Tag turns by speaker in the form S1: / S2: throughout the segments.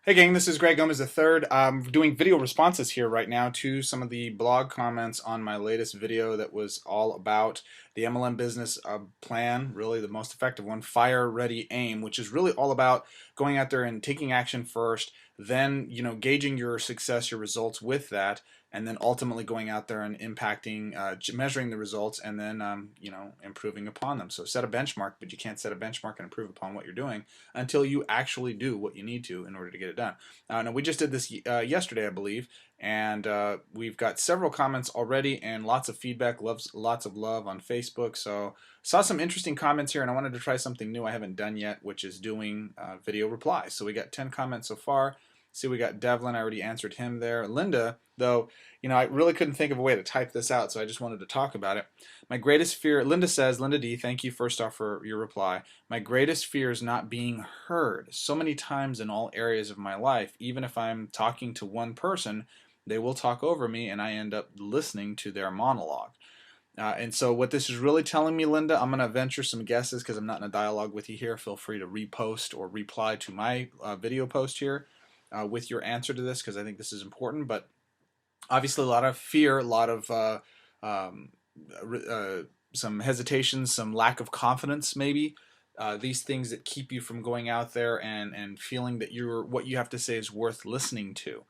S1: Hey gang, this is Greg Gomez III. I'm doing video responses here right now to some of the blog comments on my latest video that was all about the MLM business plan, really the most effective one, Fire, Ready, Aim, which is really all about going out there and taking action first, then gauging your success, your results with that, and then ultimately going out there and impacting, measuring the results, and then improving upon them. So set a benchmark, but you can't set a benchmark and improve upon what you're doing until you actually do what you need to in order to get it done. Now we just did this yesterday, I believe, and we've got several comments already and lots of feedback, lots of love on Facebook. So saw some interesting comments here, and I wanted to try something new I haven't done yet, which is doing video replies. So we got 10 comments so far. See, we got Devlin. I already answered him there. Linda, though, I really couldn't think of a way to type this out, so I just wanted to talk about it. My greatest fear, Linda says, Linda D, thank you first off for your reply. My greatest fear is not being heard. So many times in all areas of my life, even if I'm talking to one person, they will talk over me and I end up listening to their monologue. And so what this is really telling me, Linda, I'm going to venture some guesses because I'm not in a dialogue with you here. Feel free to repost or reply to my video post here with your answer to this, because I think this is important. But obviously a lot of fear, a lot of um, some hesitation, some lack of confidence maybe. These things that keep you from going out there and feeling that what you have to say is worth listening to.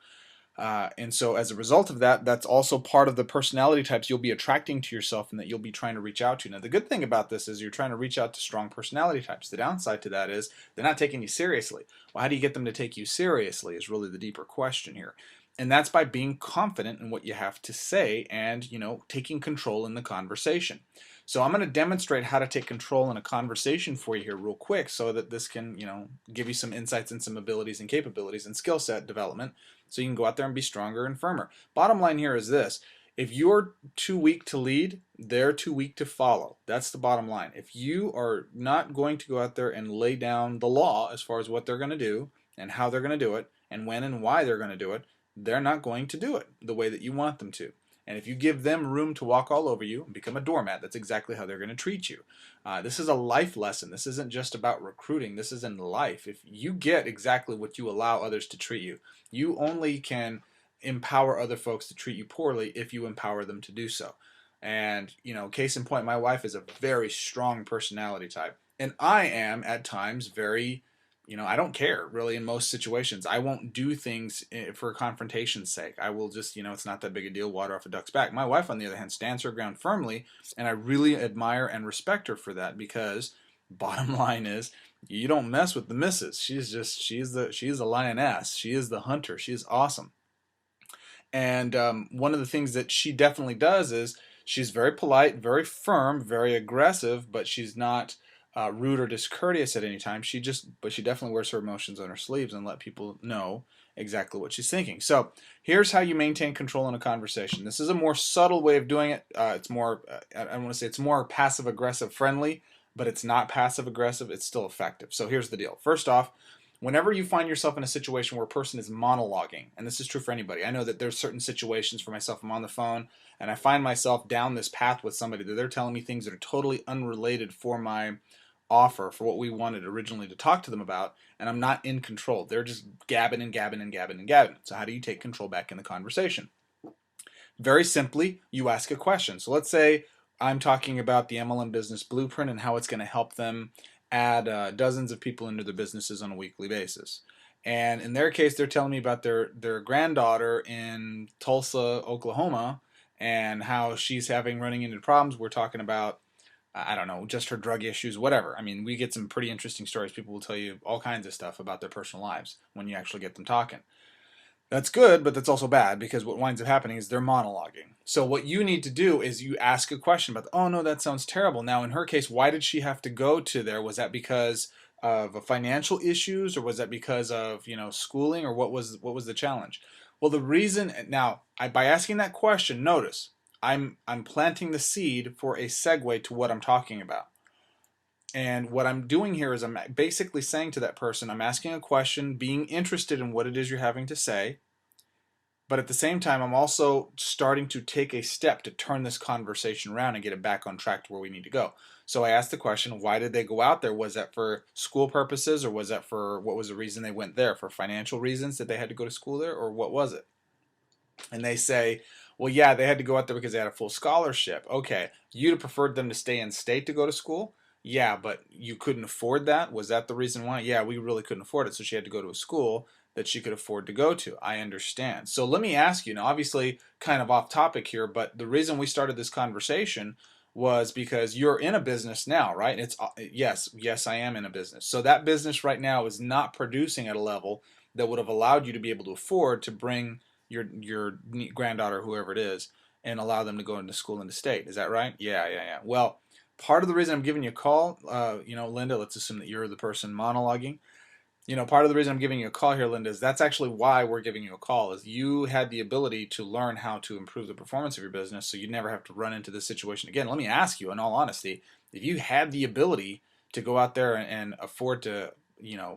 S1: And so as a result of that, that's also part of the personality types you'll be attracting to yourself and that you'll be trying to reach out to. Now, the good thing about this is you're trying to reach out to strong personality types. The downside to that is they're not taking you seriously. Well, how do you get them to take you seriously is really the deeper question here. And that's by being confident in what you have to say and, taking control in the conversation. So I'm going to demonstrate how to take control in a conversation for you here real quick so that this can, give you some insights and some abilities and capabilities and skill set development so you can go out there and be stronger and firmer. Bottom line here is this. If you're too weak to lead, they're too weak to follow. That's the bottom line. If you are not going to go out there and lay down the law as far as what they're going to do and how they're going to do it and when and why they're going to do it, they're not going to do it the way that you want them to. And if you give them room to walk all over you and become a doormat, that's exactly how they're going to treat you. This is a life lesson. This isn't just about recruiting. This is in life. If you get exactly what you allow others to treat you, you only can empower other folks to treat you poorly if you empower them to do so. And, case in point, my wife is a very strong personality type. And I am, at times, very I don't care really in most situations. I won't do things for confrontation's sake. I will just, it's not that big a deal, water off a duck's back. My wife, on the other hand, stands her ground firmly, and I really admire and respect her for that because bottom line is you don't mess with the missus. She's the lioness. She is the hunter. She is awesome. And one of the things that she definitely does is she's very polite, very firm, very aggressive, but she's not rude or discourteous at any time. But she definitely wears her emotions on her sleeves and let people know exactly what she's thinking. So here's how you maintain control in a conversation. This is a more subtle way of doing it. It's more, I want to say it's more passive aggressive friendly, but it's not passive aggressive. It's still effective. So here's the deal. First off, whenever you find yourself in a situation where a person is monologuing, and this is true for anybody, I know that there's certain situations for myself, I'm on the phone, and I find myself down this path with somebody that they're telling me things that are totally unrelated for my offer, for what we wanted originally to talk to them about, and I'm not in control. They're just gabbing and gabbing and gabbing and gabbing. So how do you take control back in the conversation? Very simply, you ask a question. So let's say I'm talking about the MLM business blueprint and how it's going to help them add dozens of people into their businesses on a weekly basis. And in their case, they're telling me about their granddaughter in Tulsa, Oklahoma, and how she's running into problems. We're talking about, I don't know, just her drug issues, whatever. I mean, we get some pretty interesting stories. People will tell you all kinds of stuff about their personal lives when you actually get them talking. That's good, but that's also bad because what winds up happening is they're monologuing. So what you need to do is you ask a question about, oh no, that sounds terrible. Now in her case, why did she have to go to there? Was that because of financial issues, or was that because of schooling, or what was the challenge? Well, the reason now by asking that question, notice I'm planting the seed for a segue to what I'm talking about. And what I'm doing here is I'm basically saying to that person, I'm asking a question, being interested in what it is you're having to say, But at the same time, I'm also starting to take a step to turn this conversation around and get it back on track to where we need to go. So I asked the question, why did they go out there? Was that for school purposes, or was that for, what was the reason they went there? For financial reasons that they had to go to school there, or what was it? And they say, well, yeah, they had to go out there because they had a full scholarship. Okay, you'd have preferred them to stay in state to go to school? Yeah, but you couldn't afford that? Was that the reason why? Yeah, we really couldn't afford it, so she had to go to a school that she could afford to go to. I understand. So let me ask you, now obviously kind of off topic here, but the reason we started this conversation was because you're in a business now, right? It's yes, I am in a business. So that business right now is not producing at a level that would have allowed you to be able to afford to bring your granddaughter, whoever it is, and allow them to go into school in the state. Is that right? Yeah. Well, part of the reason I'm giving you a call, Linda, let's assume that you're the person monologuing. Part of the reason I'm giving you a call here, Linda, is that's actually why we're giving you a call, is you had the ability to learn how to improve the performance of your business so you never have to run into this situation again. Let me ask you, in all honesty, if you had the ability to go out there and afford to,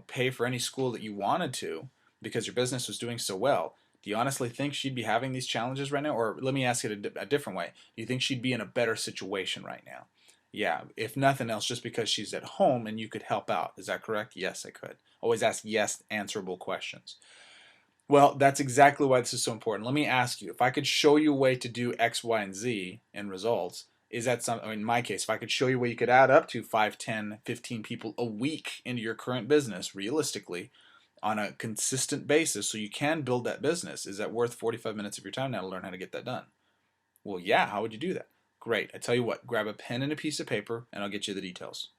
S1: pay for any school that you wanted to because your business was doing so well, do you honestly think she'd be having these challenges right now? Or let me ask it a different way. Do you think she'd be in a better situation right now? Yeah, if nothing else, just because she's at home and you could help out. Is that correct? Yes, I could. Always ask yes answerable questions. Well, that's exactly why this is so important. Let me ask you, if I could show you a way to do X, Y, and Z in results, is that something, in my case, if I could show you a way you could add up to 5, 10, 15 people a week into your current business, realistically, on a consistent basis, so you can build that business, is that worth 45 minutes of your time now to learn how to get that done? Well, yeah, how would you do that? Great. I tell you what, grab a pen and a piece of paper, and I'll get you the details.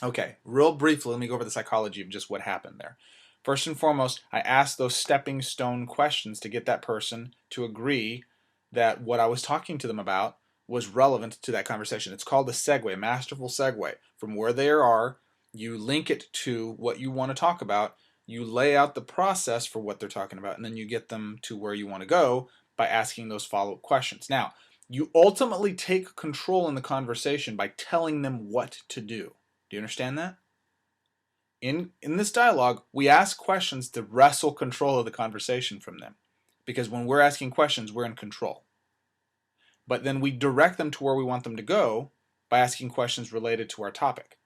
S1: Okay, real briefly, let me go over the psychology of just what happened there. First and foremost, I asked those stepping stone questions to get that person to agree that what I was talking to them about was relevant to that conversation. It's called a segue, a masterful segue. From where they are, you link it to what you want to talk about, you lay out the process for what they're talking about, and then you get them to where you want to go by asking those follow-up questions. Now, you ultimately take control in the conversation by telling them what to do. Do you understand that? In this dialogue, we ask questions to wrestle control of the conversation from them. Because when we're asking questions, we're in control. But then we direct them to where we want them to go by asking questions related to our topic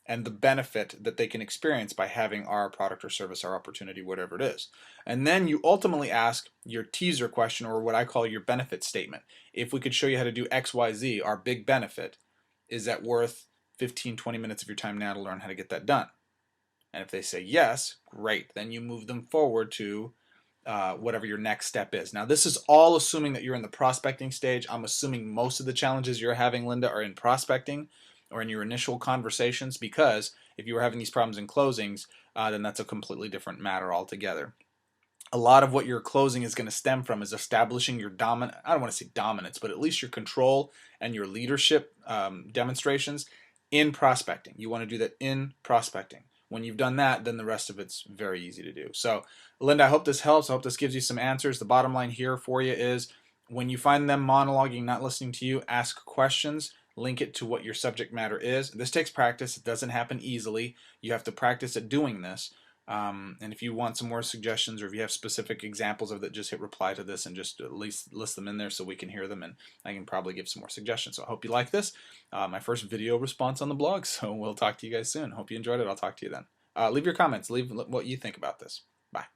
S1: and the benefit that they can experience by having our product or service, our opportunity, whatever it is. And then you ultimately ask your teaser question, or what I call your benefit statement. If we could show you how to do X, Y, Z, our big benefit, is that worth 15, 20 minutes of your time now to learn how to get that done? And if they say yes, great. Then you move them forward to whatever your next step is. Now, this is all assuming that you're in the prospecting stage. I'm assuming most of the challenges you're having, Linda, are in prospecting or in your initial conversations, because if you were having these problems in closings, then that's a completely different matter altogether. A lot of what your closing is going to stem from is establishing your dominant, I don't want to say dominance, but at least your control and your leadership demonstrations in prospecting. You want to do that in prospecting. When you've done that, then the rest of it's very easy to do. So, Linda, I hope this helps. I hope this gives you some answers. The bottom line here for you is, when you find them monologuing, not listening to you, ask questions, link it to what your subject matter is. This takes practice. It doesn't happen easily. You have to practice at doing this. And if you want some more suggestions, or if you have specific examples of that, just hit reply to this and just at least list them in there so we can hear them, and I can probably give some more suggestions. So I hope you like this. My first video response on the blog, so we'll talk to you guys soon. Hope you enjoyed it. I'll talk to you then. Leave your comments. Leave what you think about this. Bye.